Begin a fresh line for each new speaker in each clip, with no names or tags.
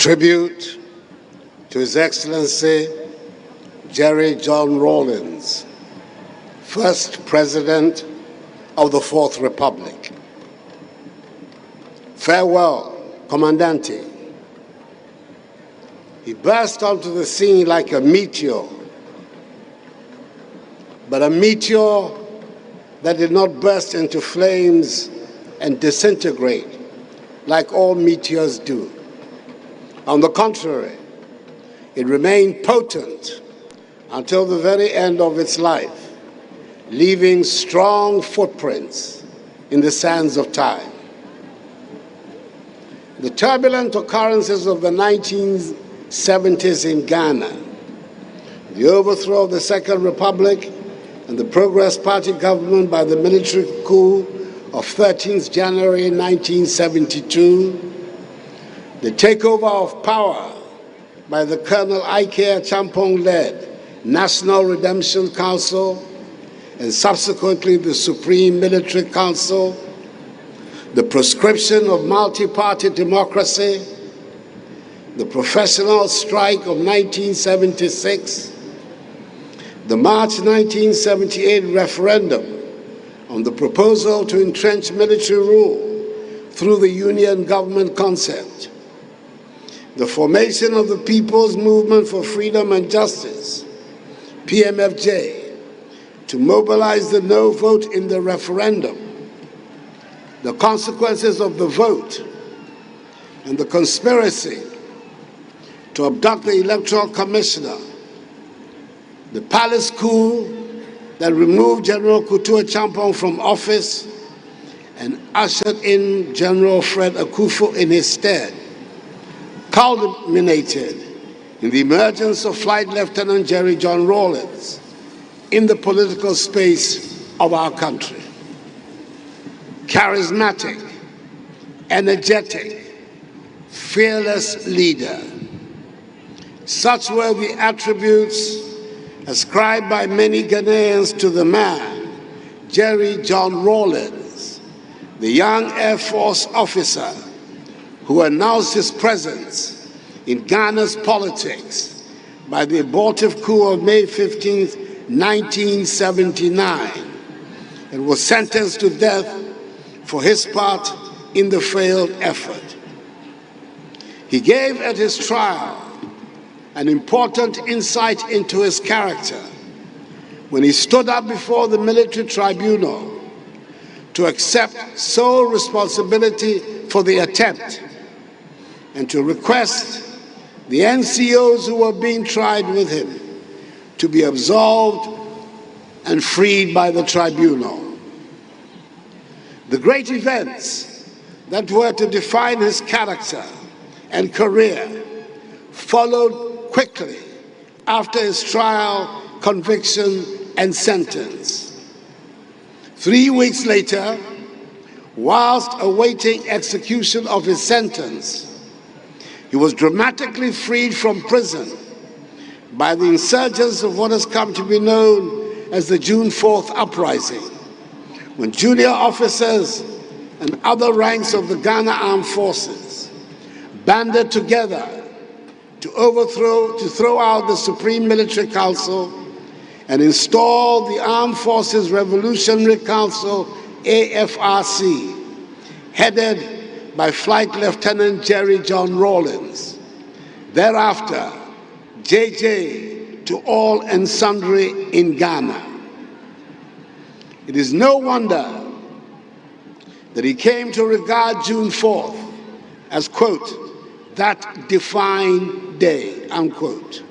Tribute to His Excellency Jerry John Rawlings, first President of the Fourth Republic. Farewell, Comandante. He burst onto the scene like a meteor, but a meteor that did not burst into flames and disintegrate like all meteors do. On the contrary, it remained potent until the very end of its life, leaving strong footprints in the sands of time. The turbulent occurrences of the 1970s in Ghana, the overthrow of the Second Republic and the Progress Party government by the military coup of 13th January 1972, the takeover of power by the Colonel Ike Champong-led National Redemption Council and subsequently the Supreme Military Council, the proscription of multi-party democracy, the professional strike of 1976, the March 1978 referendum on the proposal to entrench military rule through the union government concept, the formation of the People's Movement for Freedom and Justice, PMFJ, to mobilize the no vote in the referendum, the consequences of the vote, and the conspiracy to abduct the Electoral Commissioner, the palace coup that removed General Kutua Champong from office and ushered in General Fred Akuffo in his stead, culminated in the emergence of Flight Lieutenant Jerry John Rawlings in the political space of our country. Charismatic, energetic, fearless leader. Such were the attributes ascribed by many Ghanaians to the man, Jerry John Rawlings, the young Air Force officer who announced his presence in Ghana's politics by the abortive coup of May 15, 1979, and was sentenced to death for his part in the failed effort. He gave at his trial an important insight into his character when he stood up before the military tribunal to accept sole responsibility for the attempt and to request the NCOs who were being tried with him to be absolved and freed by the tribunal. The great events that were to define his character and career followed quickly after his trial, conviction, and sentence. 3 weeks later, whilst awaiting execution of his sentence, he was dramatically freed from prison by the insurgents of what has come to be known as the June 4th uprising, when junior officers and other ranks of the Ghana Armed Forces banded together to throw out the Supreme Military Council and install the Armed Forces Revolutionary Council, AFRC, headed by Flight Lieutenant Jerry John Rawlings. Thereafter, JJ to all and sundry in Ghana. It is no wonder that he came to regard June 4th as, quote, that defined day, unquote.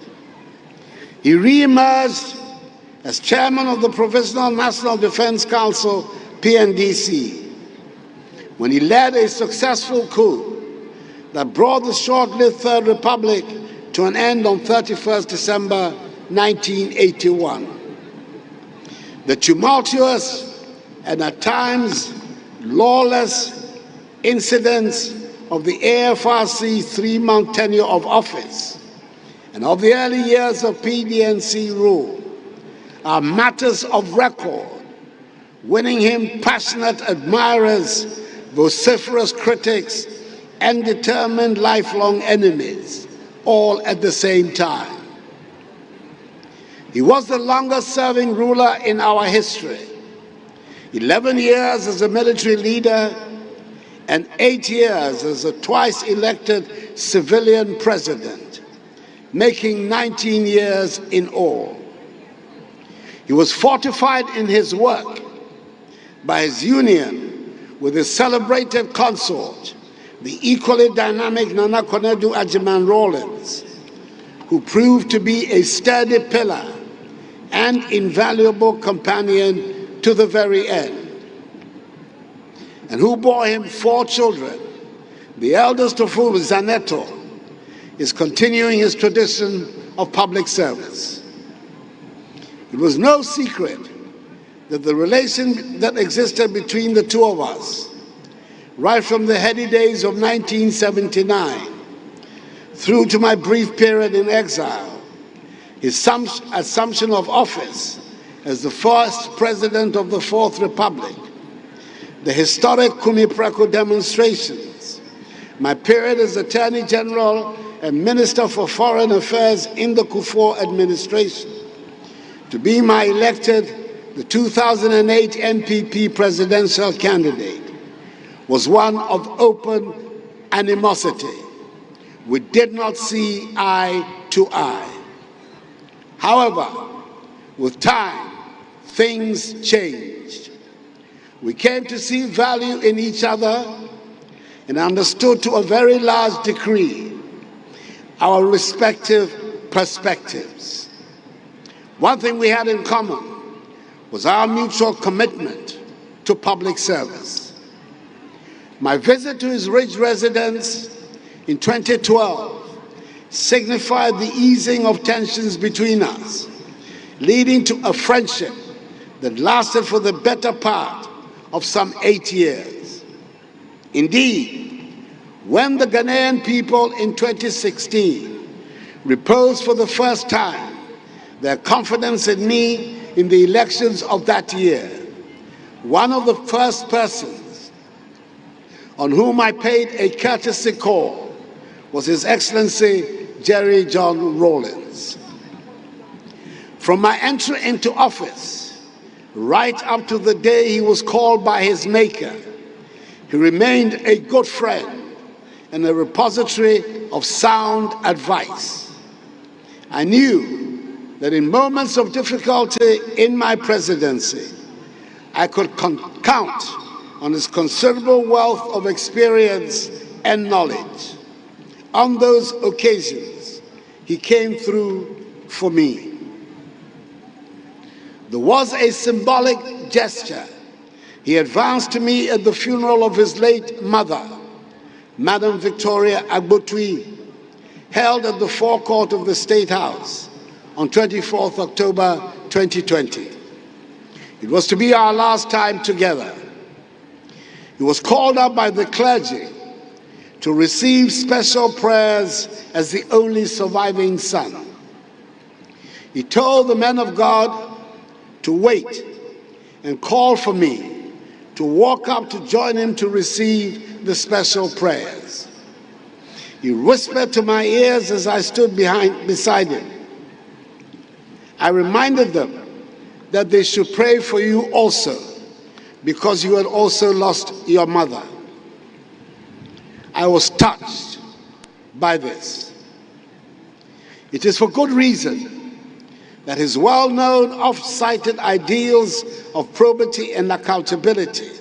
He re-emerged as chairman of the Provisional National Defense Council, PNDC, when he led a successful coup that brought the short-lived Third Republic to an end on 31st December 1981. The tumultuous and at times lawless incidents of the AFRC 3-month tenure of office and of the early years of PDNC rule are matters of record, winning him passionate admirers, vociferous critics, and determined lifelong enemies, all at the same time. He was the longest-serving ruler in our history, 11 years as a military leader and 8 years as a twice-elected civilian president, making 19 years in all. He was fortified in his work by his union with his celebrated consort, the equally dynamic Nana Konadu Agyeman Rawlings, who proved to be a sturdy pillar and invaluable companion to the very end, and who bore him 4 children, the eldest of whom, Zaneto, is continuing his tradition of public service. It was no secret that the relation that existed between the two of us, right from the heady days of 1979 through to my brief period in exile, his assumption of office as the first president of the Fourth Republic, the historic Kuniprako demonstrations, my period as Attorney General and Minister for Foreign Affairs in the Akuffo administration, to be my elected the 2008 NPP presidential candidate, was one of open animosity. We did not see eye to eye. However, with time, things changed. We came to see value in each other and understood to a very large degree our respective perspectives. One thing we had in common was our mutual commitment to public service. My visit to his ridge residence in 2012 signified the easing of tensions between us, leading to a friendship that lasted for the better part of some 8 years. Indeed, when the Ghanaian people in 2016 reposed for the first time their confidence in me in the elections of that year, one of the first persons on whom I paid a courtesy call was His Excellency Jerry John Rawlings. From my entry into office, right up to the day he was called by his maker, he remained a good friend and a repository of sound advice. I knew that in moments of difficulty in my presidency, I could count on his considerable wealth of experience and knowledge. On those occasions, he came through for me. There was a symbolic gesture. He advanced to me at the funeral of his late mother, Madam Victoria Agbotui, held at the forecourt of the State House on 24th October 2020. It was to be our last time together. He was called up by the clergy to receive special prayers as the only surviving son. He told the men of God to wait and call for me to walk up to join him to receive the special prayers. He whispered to my ears as I stood beside him. I reminded them that they should pray for you also, because you had also lost your mother. I was touched by this. It is for good reason that his well-known, oft-cited ideals of probity and accountability,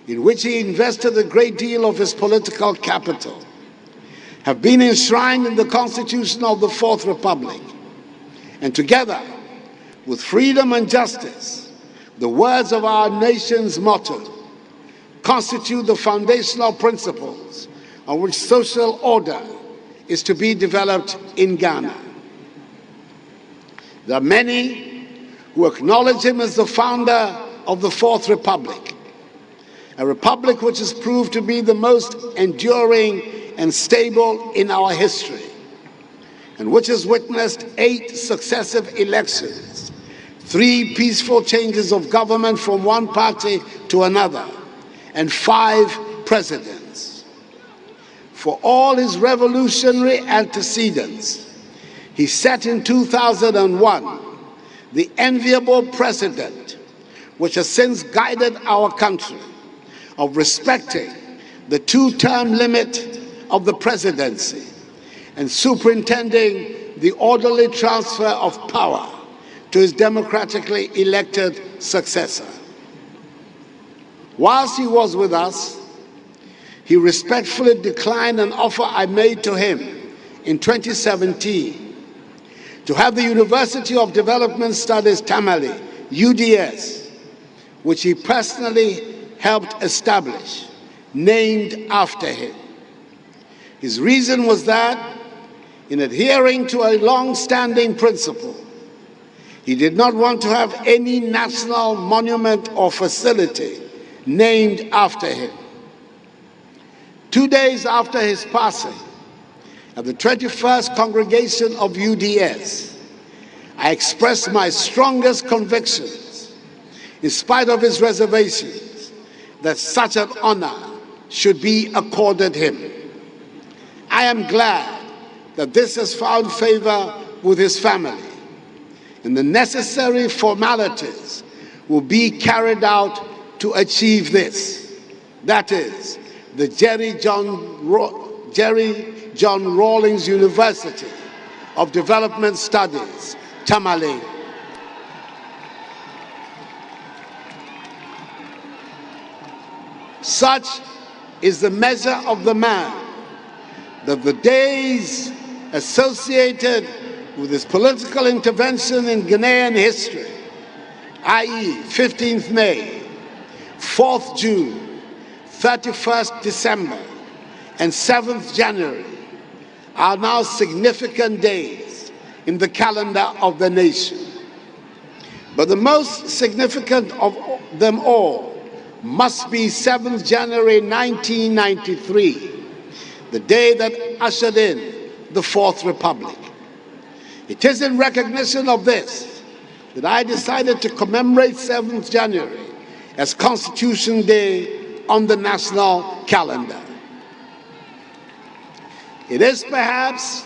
in which he invested a great deal of his political capital, have been enshrined in the Constitution of the Fourth Republic, and together with freedom and justice, the words of our nation's motto, constitute the foundational principles on which social order is to be developed in Ghana. There are many who acknowledge him as the founder of the Fourth Republic, a republic which has proved to be the most enduring and stable in our history, and which has witnessed 8 successive elections, 3 peaceful changes of government from one party to another, and 5 presidents. for all his revolutionary antecedents, he set in 2001 the enviable precedent which has since guided our country of respecting the two-term limit of the presidency and superintending the orderly transfer of power to his democratically elected successor. Whilst he was with us, he respectfully declined an offer I made to him in 2017 to have the University of Development Studies Tamale, UDS, which he personally helped establish, named after him. His reason was that, in adhering to a long-standing principle, he did not want to have any national monument or facility named after him. 2 days after his passing, at the 21st Congregation of UDS, I expressed my strongest convictions, in spite of his reservations, that such an honor should be accorded him. I am glad that this has found favor with his family, and the necessary formalities will be carried out to achieve this. That is, the Jerry John Rawlings University of Development Studies, Tamale. Such is the measure of the man that the days associated with his political intervention in Ghanaian history, i.e. 15th May, 4th June, 31st December, and 7th January, are now significant days in the calendar of the nation. But the most significant of them all must be 7th January 1993, the day that ushered in the Fourth Republic. It is in recognition of this that I decided to commemorate 7th January as Constitution Day on the national calendar. It is perhaps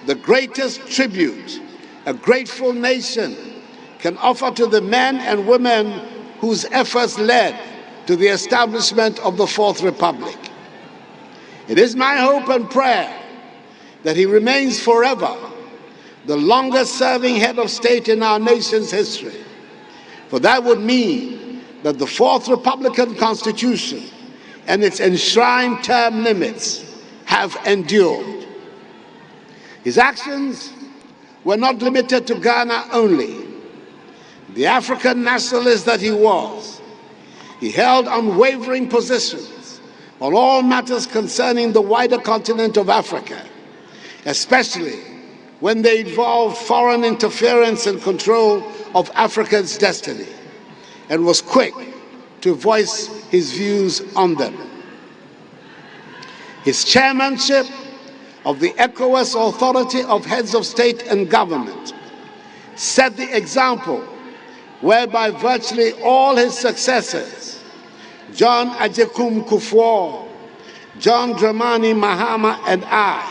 the greatest tribute a grateful nation can offer to the men and women whose efforts led to the establishment of the Fourth Republic. It is my hope and prayer that he remains forever the longest-serving head of state in our nation's history, for that would mean that the Fourth Republican Constitution and its enshrined term limits have endured. His actions were not limited to Ghana only. The African nationalist that he was, he held unwavering positions on all matters concerning the wider continent of Africa, especially when they involved foreign interference and control of Africa's destiny, and was quick to voice his views on them. His chairmanship of the ECOWAS Authority of Heads of State and Government set the example whereby virtually all his successors, John Agyekum Kufuor, John Dramani Mahama, and I,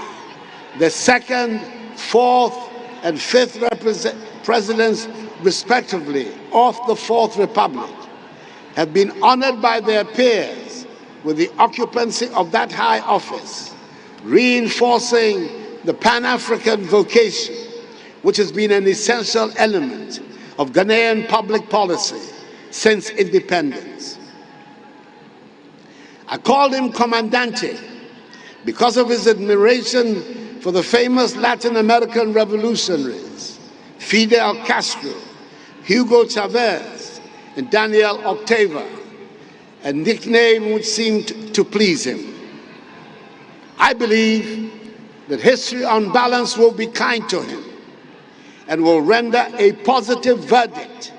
the second, fourth, and fifth presidents, respectively, of the Fourth Republic, have been honored by their peers with the occupancy of that high office, reinforcing the Pan-African vocation, which has been an essential element of Ghanaian public policy since independence. I called him Comandante because of his admiration for the famous Latin American revolutionaries, Fidel Castro, Hugo Chavez, and Daniel Ortega, a nickname which seemed to please him. I believe that history on balance will be kind to him and will render a positive verdict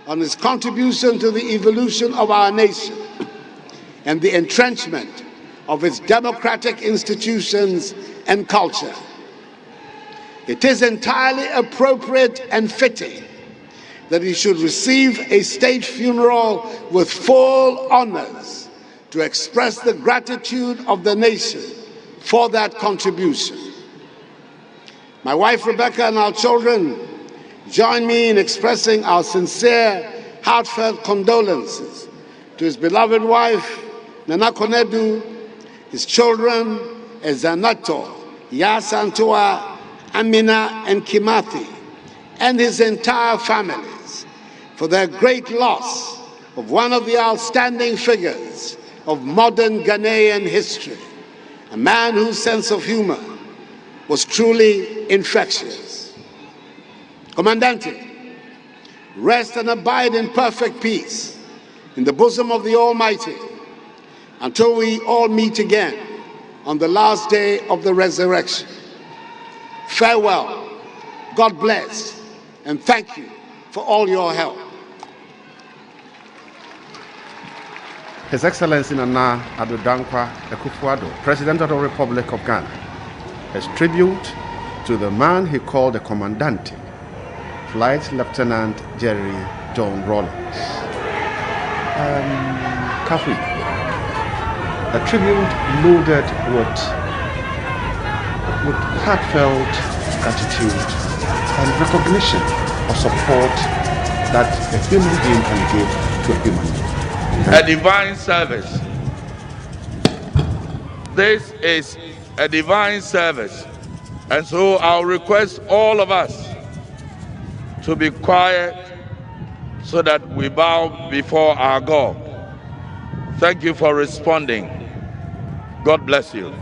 on his contribution to the evolution of our nation and the entrenchment of its democratic institutions and culture. It is entirely appropriate and fitting that he should receive a state funeral with full honors to express the gratitude of the nation for that contribution. My wife Rebecca and our children join me in expressing our sincere, heartfelt condolences to his beloved wife, Nana Konedu, his children, Ezanato, Yasantua, Amina, and Kimathi, and his entire families for their great loss of one of the outstanding figures of modern Ghanaian history, a man whose sense of humor was truly infectious. Comandante, rest and abide in perfect peace in the bosom of the Almighty until we all meet again on the last day of the resurrection. Farewell, God bless, and thank you for all your help.
His Excellency Nana Addo Akuffo Addo, President of the Republic of Ghana, as tribute to the man he called the Commandante, Flight Lieutenant Jerry John Rawlings. Kafi, a tribute loaded with heartfelt gratitude and recognition of support that a human being can give to a human being.
A divine service. This is a divine service. And so I'll request all of us to be quiet so that we bow before our God. Thank you for responding. God bless you.